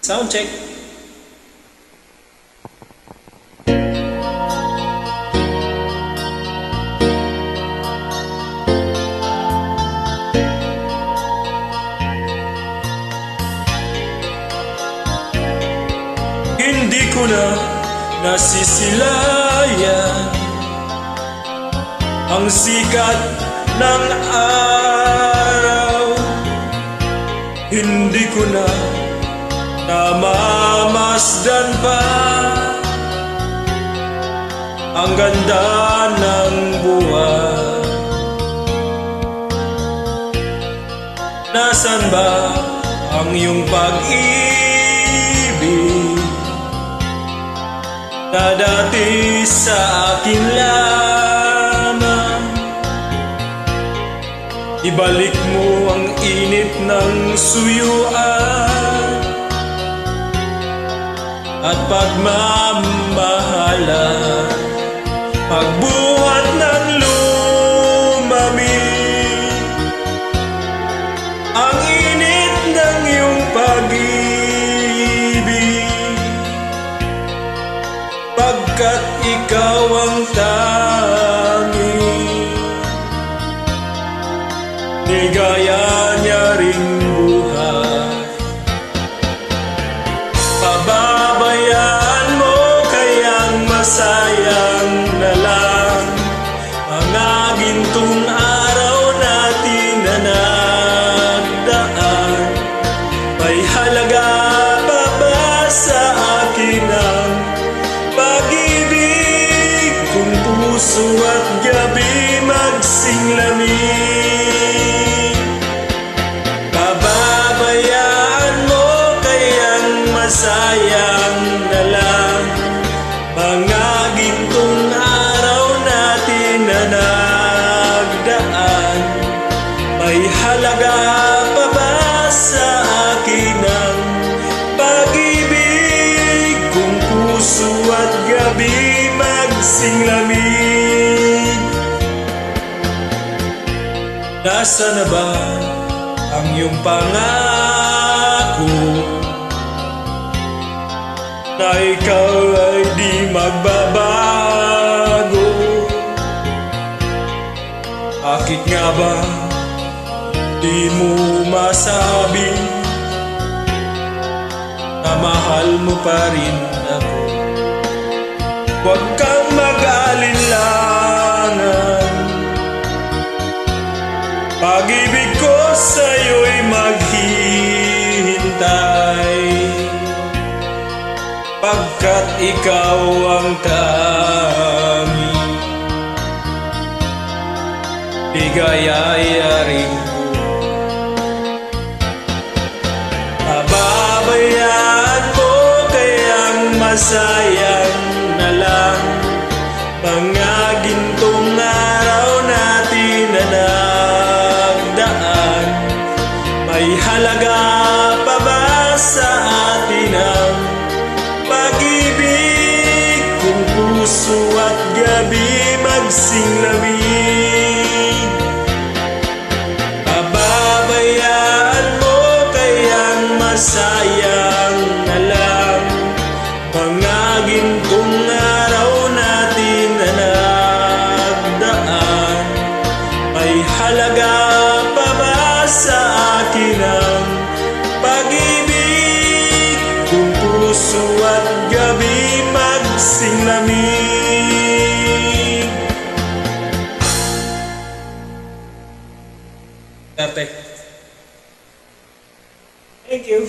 Sound check. Hindi ko na nasisilayan ang sikat ng araw. Hindi ko na namamasdan pa ang ganda ng buwan. Nasaan ba ang iyong pag-ibig na dati sa akin lamang? Ibalik mo ang init ng suyuan at pagmamahalan, pagbuhat ng lumamig ang init ng iyong pag-ibig, pagkat ikaw ang tanging ligaya niya ring buhay. Pababayaan mo kayang masayang na lang mga gintong araw natin na nagdaan. May halaga pa ba sa akin ang pag-ibig kung puso at gabi magsinglamig? Sayang na lang mga gintong araw natin na nagdaan. May halaga pa ba sa akin ang pag-ibig kung puso at gabi magsinglamig? Nasaan na ba ang iyong pangako na ikaw ay di magbabago? Bakit nga ba di mo masabi na mahal mo pa rin ako? Huwag kang mag-alinlangan, pag-ibig ko sa'yo'y maghihintay, pagkat ikaw ang tanging ligaya ring buhay. Pababayaan mo kayang masayang na lang mga gintong araw natin na nagdaan. May halaga pa ba sa atin ang pag-ibig kung puso at gabi magsinglamig? Pababayaan mo kayang masayang na lang mga gintong araw natin na nagdaan. May halaga pa ba sa akin ang pag-ibig kung puso at gabi magsinglamig? Thank you.